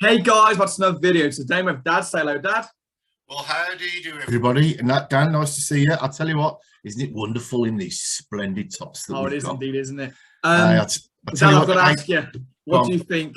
Hey guys, what's another video? Today with Dad. Say hello, Dad. Well, how do you do, everybody? And that, Dan, nice to see you. I'll tell you what, isn't it wonderful in these splendid tops that Oh, it we've is got? indeed, isn't it? I'll tell Dan, you I've what, got to ask you, what do you think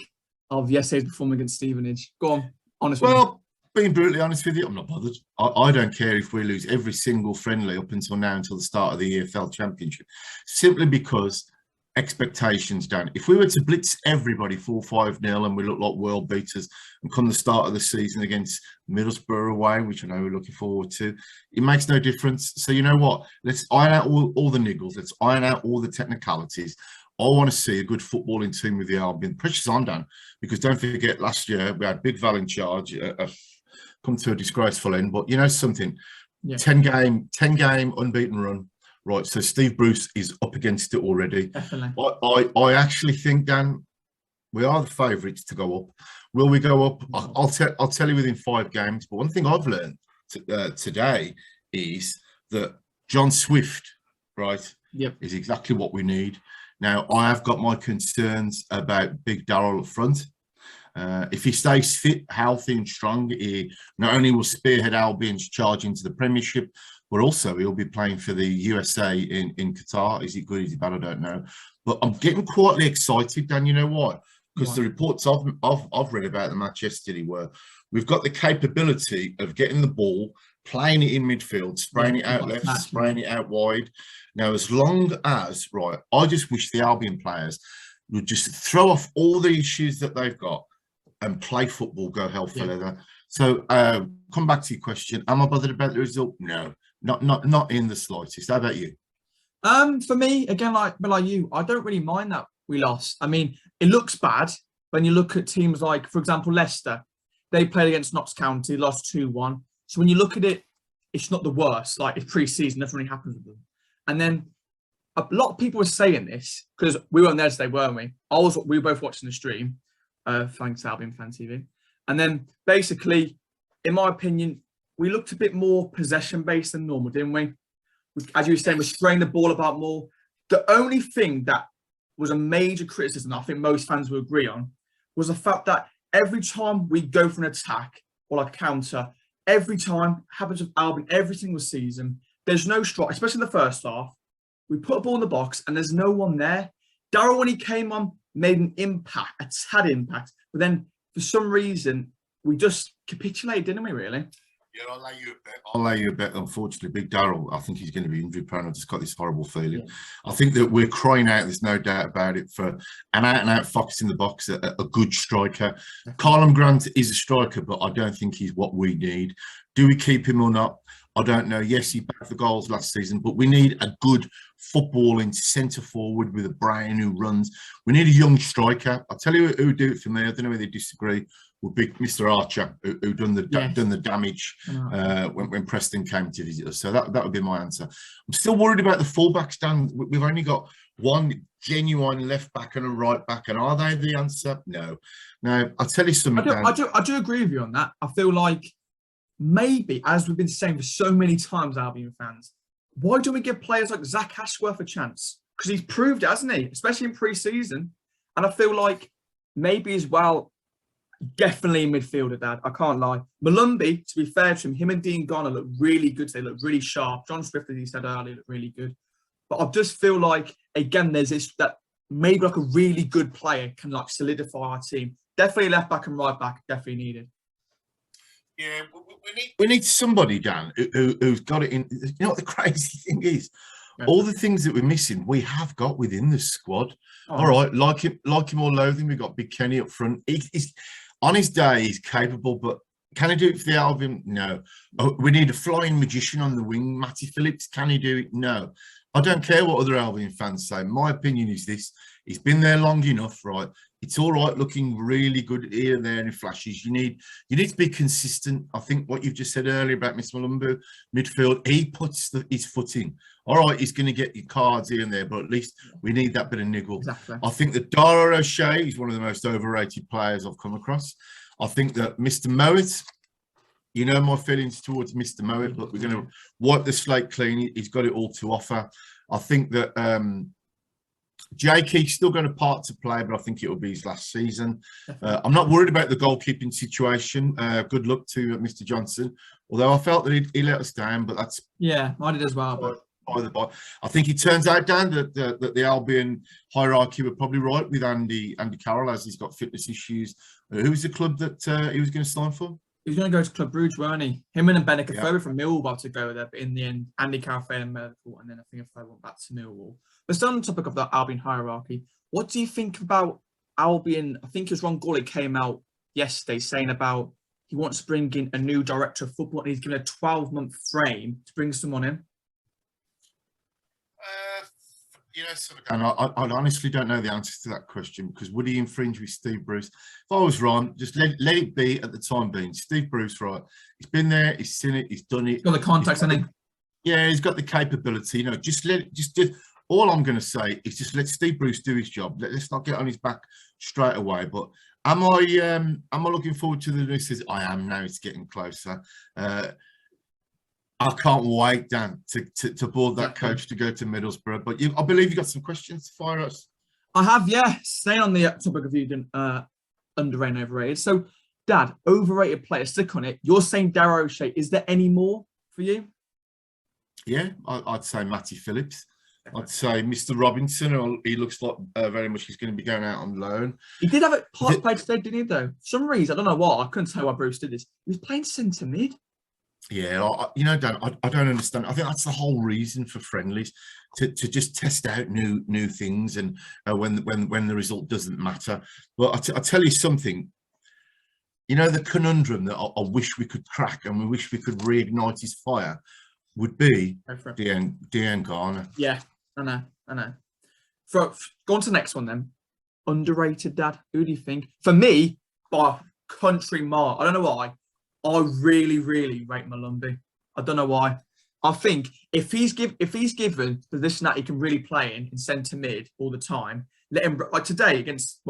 of yesterday's performance against Stevenage? Go on, honest with me. Well, being brutally honest with you, I'm not bothered. I don't care if we lose every single friendly up until now, until the start of the EFL Championship, simply because expectations down. If we were to blitz everybody 4-5-0 and we look like world beaters and come the start of the season against Middlesbrough away, which I know we're looking forward to, it makes no difference. So you know what? Let's iron out all the niggles. Let's iron out all the technicalities. I want to see a good footballing team with the Albion. Pressure's on, Dan, because don't forget last year we had Big Val in charge, come to a disgraceful end. But you know something, yeah. 10 game unbeaten run. Right, so Steve Bruce is up against it already. Definitely. I actually think, Dan, we are the favourites to go up. Will we go up? I'll tell you within 5 games. But one thing I've learned today is that John Swift, right, is exactly what we need. Now, I have got my concerns about Big Daryl up front. If he stays fit, healthy and strong, he not only will spearhead Albion's charge into the Premiership, but also he'll be playing for the USA in Qatar. Is it good? Is it bad? I don't know. But I'm getting quietly excited, Dan. You know what? Because the reports I've read about the match yesterday were we've got the capability of getting the ball, playing it in midfield, spraying it out left, spraying it out wide. Now, as long as, right, I just wish the Albion players would just throw off all the issues that they've got and play football, go hell for leather. So come back to your question. Am I bothered about the result? No. Not in the slightest. How about you? For me, again, like you, I don't really mind that we lost. I mean, it looks bad when you look at teams like, for example, Leicester. They played against Notts County, lost 2-1. So when you look at it, it's not the worst. Like, it's pre-season, nothing really happens with them. And then a lot of people were saying this because we weren't there today, weren't we? We were both watching the stream, thanks to Albion Fan TV. And then basically, in my opinion, we looked a bit more possession-based than normal, didn't we? As you were saying, we're spraying the ball about more. The only thing that was a major criticism, I think most fans will agree on, was the fact that every time we go for an attack or like a counter, every time, happens with Albion every single season, there's no strike, especially in the first half. We put a ball in the box and there's no one there. Daryl, when he came on, made an impact, a tad impact. But then, for some reason, we just capitulated, didn't we, really? Yeah, I'll lay you a bet. Unfortunately, Big Daryl, I think he's going to be injury prone. I've just got this horrible feeling. Yeah. I think that we're crying out, there's no doubt about it, for an out-and-out fox in the box, a good striker. Carlum Grant is a striker, but I don't think he's what we need. Do we keep him or not? I don't know. Yes, he backed the goals last season, but we need a good footballing centre forward with a brain who runs. We need a young striker. I'll tell you who would do it for me. I don't know whether they disagree. Would be Mr. Archer, who done the damage when Preston came to visit us. So that would be my answer. I'm still worried about the fullbacks, Dan. We've only got one genuine left back and a right back, and are they the answer? No. Now I'll tell you something. I do agree with you on that. I feel like maybe, as we've been saying for so many times, Albion fans, why don't we give players like Zach Ashworth a chance? Because he's proved it, hasn't he? Especially in pre-season. And I feel like maybe as well, definitely in midfielder, Dad. I can't lie. Malumbi, to be fair to him and Dean Garner look really good. They look really sharp. John Swift, as he said earlier, looked really good. But I just feel like, again, there's this, that maybe like a really good player can like solidify our team. Definitely left back and right back, definitely needed. Yeah, we need somebody, Dan, who's got it in. You know what the crazy thing is? All the things that we're missing, we have got within the squad. All right, like him or loathe him, we've got Big Kenny up front. He's on his day, he's capable, but can he do it for the Albion? No. We need a flying magician on the wing. Matty Phillips, can he do it? No. I don't care what other Albion fans say. My opinion is this. He's been there long enough, right? It's all right looking really good here and there in flashes. You need to be consistent. I think what you've just said earlier about Miss Malumbu, midfield, he puts his foot in. All right, he's going to get your cards here and there, but at least we need that bit of niggle. Exactly. I think that Daryl O'Shea is one of the most overrated players I've come across. I think that Mr. Mowat, you know my feelings towards Mr. Mowat, but we're going to wipe the slate clean. He's got it all to offer. I think that Jakey's still going to part to play, but I think it will be his last season. I'm not worried about the goalkeeping situation. Good luck to Mr. Johnson. Although I felt that he let us down, but that's I did as well. But by the by, I think it turns out, Dan, that the Albion hierarchy were probably right with Andy Carroll, as he's got fitness issues. Who was the club that he was going to sign for? He was going to go to Club Brugge, weren't he? Him and Benica from Millwall about to go there, but in the end, Andy Carroll failed medical, and then I think if I went back to Millwall. But still on the topic of the Albion hierarchy, what do you think about Albion? I think it was Ron Gawley came out yesterday saying about he wants to bring in a new director of football, and he's given a 12-month frame to bring someone in. And I honestly don't know the answer to that question, because would he infringe with Steve Bruce? If I was wrong, just let it be at the time being. Steve Bruce, right? He's been there, he's seen it, he's done it. He's got the contacts, hasn't he? Yeah, he's got the capability. Just all I'm going to say is just let Steve Bruce do his job. Let's not get on his back straight away. But am I looking forward to the new season? I am now. It's getting closer. I can't wait, Dan, to board that coach to go to Middlesbrough. But I believe you got some questions to fire us. I have, yeah. Staying on the topic of you underrated and overrated. So, Dad, overrated player, stick on it. You're saying Daryl O'Shea. Is there any more for you? Yeah, I'd say Matty Phillips. I'd say Mr. Robinson. He looks like very much he's going to be going out on loan. He did have a part play today, didn't he, though? For some reason, I don't know why. I couldn't tell why Bruce did this. He was playing centre mid. Yeah, Dan, I don't understand. I think that's the whole reason for friendlies, to just test out new things, and when the result doesn't matter. But I tell you something, the conundrum that I wish we could crack, and we wish we could reignite his fire, would be Dean Garner. Yeah, I know. Go on to the next one then. Underrated, Dad. Who do you think? For me, by country mile, I don't know why. I really, really rate Malumbi. I don't know why. I think if he's given the position that he can really play in centre mid all the time, let him, like today against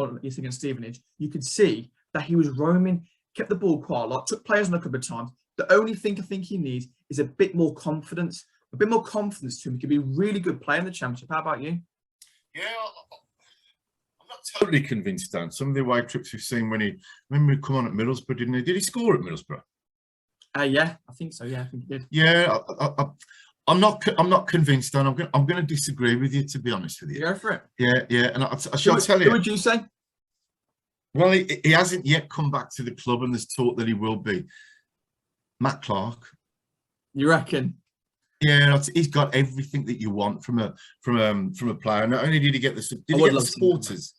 Stevenage, you could see that he was roaming, kept the ball quite a lot, took players on a couple of times. The only thing I think he needs is a bit more confidence. A bit more confidence to him. He could be a really good player in the Championship. How about you? Yeah, I'm not totally convinced, Dan. Some of the away trips we've seen when we come on at Middlesbrough, didn't he? Did he score at Middlesbrough? Yeah, I think so. Yeah, I think he did. Yeah, I'm not convinced, Dan. I'm going to disagree with you, to be honest with you. Go for it. Yeah, and I shall tell you. Who would you say? Well, he hasn't yet come back to the club, and there's talk that he will be. Matt Clark. You reckon? Yeah, he's got everything that you want from a player. Not only did he get the supporters.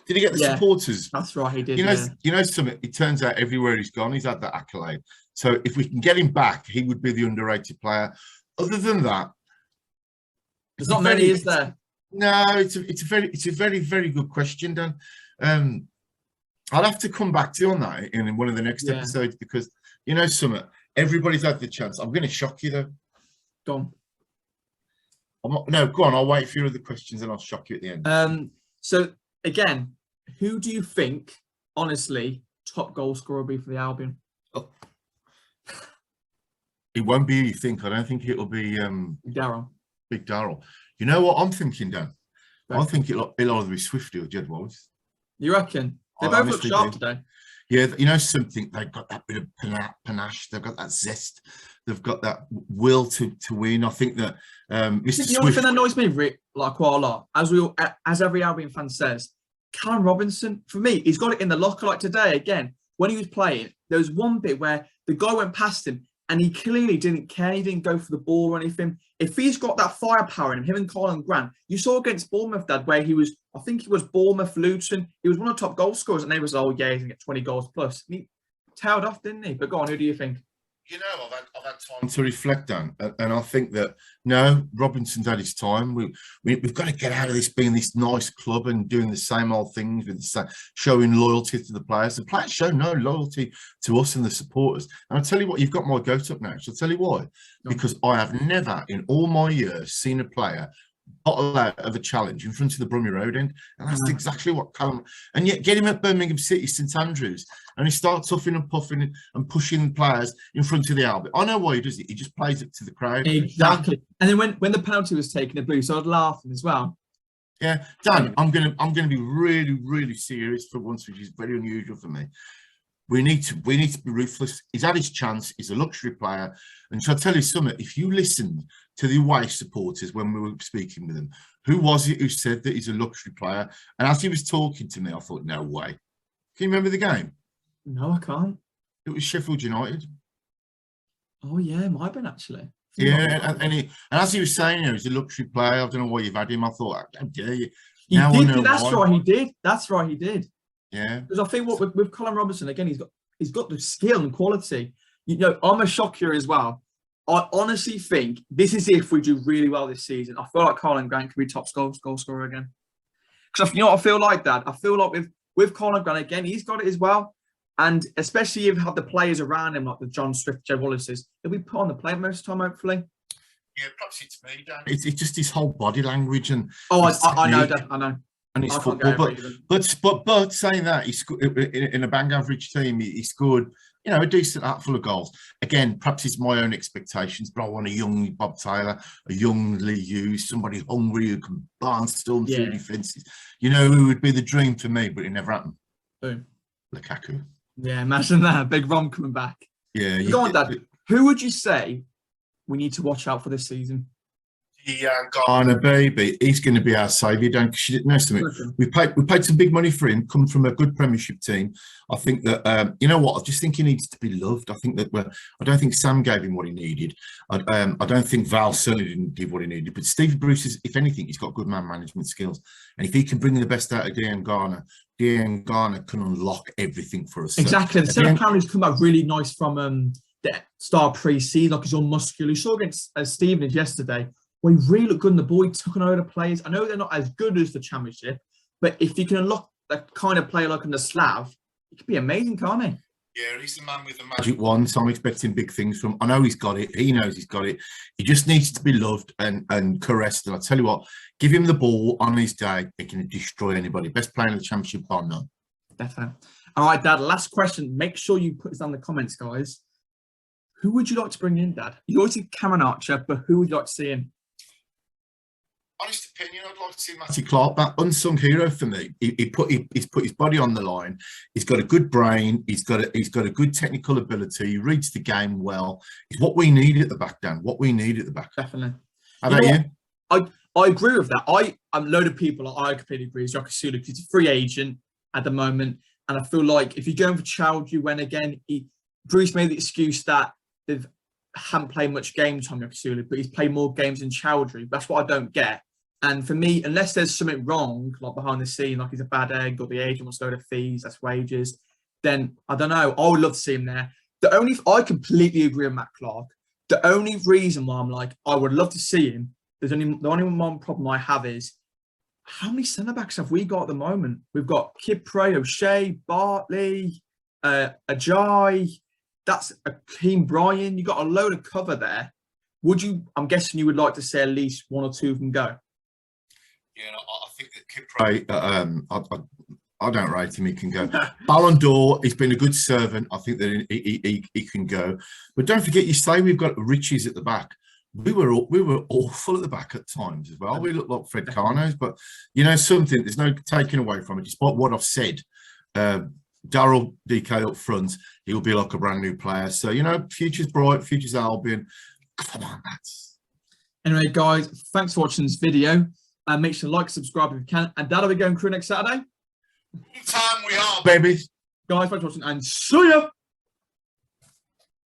Did he get the supporters? That's right, he did. You know something. It turns out everywhere he's gone, he's had that accolade. So if we can get him back, he would be the underrated player. Other than that, there's not many, is there? No, it's a very, very good question, Dan. I'll have to come back to you on that in one of the next episodes, because something. Everybody's had the chance. I'm going to shock you though. Go on. No, go on. I'll wait for your other questions and I'll shock you at the end. So again, who do you think, honestly, top goal scorer will be for the Albion? Oh. It won't be, you think. I don't think it'll be Daryl. Big Daryl. You know what I'm thinking, Dan? I think it'll either be Swifty or Jed Wallace. You reckon? They both look sharp today. Yeah, something. They've got that bit of panache. They've got that zest. They've got that will to win. I think that Mr. Swift. The only thing that annoys me quite a lot, as every Albion fan says, Callum Robinson, for me, he's got it in the locker. Like today, again, when he was playing, there was one bit where the guy went past him and he clearly didn't care. He didn't go for the ball or anything. If he's got that firepower in him and Colin Grant, you saw against Bournemouth, Dad, where he was, I think he was Bournemouth, Luton. He was one of the top goal scorers, and they was, oh yeah, he's going to get 20 goals plus. And he tailed off, didn't he? But go on, who do you think? I've had time to reflect on, and I think that no, Robinson's had his time. We've got to get out of this being this nice club and doing the same old things with the same, showing loyalty to the players. The players show no loyalty to us and the supporters. And I'll tell you what, you've got my goat up now. So I'll tell you why. No. Because I have never in all my years seen a player bottle out of a challenge in front of the Brummie Road end, and that's exactly what Callum. And yet, get him at Birmingham City, St Andrews, and he starts huffing and puffing and pushing players in front of the Albion. I know why he does it. He just plays it to the crowd. Exactly. And then when the penalty was taken, the Blues started laughing as well. Yeah, Dan, I'm gonna be really, really serious for once, which is very unusual for me. We need to be ruthless. He's had his chance. He's a luxury player, and shall I tell you something? If you listened to the away supporters when we were speaking with them, who was it who said that he's a luxury player? And as he was talking to me, I thought, no way. Can you remember the game? No, I can't. It was Sheffield United. Oh yeah, it might have been actually. Yeah, and as he was saying, he's a luxury player. I don't know why you've had him. I thought, how dare you? He did. That's right. He did. That's right. He did. Yeah. Because I think what with Colin Robertson again, he's got the skill and quality. You know, I'm a shock here as well. I honestly think this is if we do really well this season. I feel like Colin Grant could be top goal scorer again. Because you know what I feel like, Dad. I feel like with Colin Grant again, he's got it as well. And especially if you have the players around him, like the John Swift, Joe Wallace's, he'll be put on the play most of the time, hopefully. Yeah, perhaps it's me, Dan. It's just his whole body language and. Oh, I know, Dad. I know. And his football, but saying that he's in a bang average team, he scored, you know, a decent handful of goals. Again, perhaps it's my own expectations, but I want a young Bob Taylor, a young Lee Hughes, somebody hungry who can barnstorm through defences. You know, who would be the dream for me, but it never happened. Who? Lukaku. Yeah, imagine that. Big Rom coming back. Yeah. Go on, Dad. Who would you say we need to watch out for this season? Ghana, baby, he's going to be our saviour, Dan. Because you didn't know something. We paid some big money for him, coming from a good Premiership team. I think that you know what? I just think he needs to be loved. I think that I don't think Sam gave him what he needed. I don't think Val certainly didn't give what he needed. But Steve Bruce is, if anything, he's got good man management skills, and if he can bring the best out of Ghana can unlock everything for us. Exactly. The centre apparently come out really nice from the start pre-season, like he's all muscular. You saw against Stevenage yesterday. Well, he really looked good in the ball. He took on other players. I know they're not as good as the Championship, but if you can unlock that kind of player like in the Slav, it could be amazing, can't he? Yeah, he's the man with the magic wand, so I'm expecting big things from him. I know he's got it. He knows he's got it. He just needs to be loved and caressed. And I tell you what, give him the ball on his day. He can destroy anybody. Best player in the Championship, bar none. Definitely. All right, Dad, last question. Make sure you put this down in the comments, guys. Who would you like to bring in, Dad? You always see Cameron Archer, but who would you like to see in? Honest opinion, I'd like to see Matty Clark, that unsung hero for me. He's put his body on the line. He's got a good brain. He's got a good technical ability. He reads the game well. It's what we need at the back, Dan. What we need at the back. Definitely. How about you? I agree with that. A load of people, I completely agree. Jock Asulu, because he's a free agent at the moment, and I feel like if you're going for Chowdhury, when again Bruce made the excuse that they haven't played much game time, Jock Asulu, but he's played more games than Chowdhury. That's what I don't get. And for me, unless there's something wrong, like behind the scene, like he's a bad egg or the agent wants to load of fees, that's wages, then I don't know. I would love to see him there. I completely agree with Matt Clark. The only reason why I'm like, I would love to see him, the only one problem I have is, how many centre-backs have we got at the moment? We've got Kipre, O'Shea, Bartley, Ajayi, that's Akeem Bryan. You've got a load of cover there. I'm guessing you would like to see at least one or two of them go. Yeah, I think that Kipre, I don't rate him. He can go. Ballon d'Or, he's been a good servant. I think that he can go. But don't forget, you say we've got Richies at the back. We were awful at the back at times as well. We look like Fred Carnos, but you know something. There's no taking away from it. Despite what I've said, Daryl DK up front, he'll be like a brand new player. So you know, future's bright. Future's Albion. Come on, lads. Anyway, guys, thanks for watching this video. Make sure to like, subscribe if you can. And Dad, are we going crew next Saturday? Time we are, baby. Guys, thanks for watching and see ya.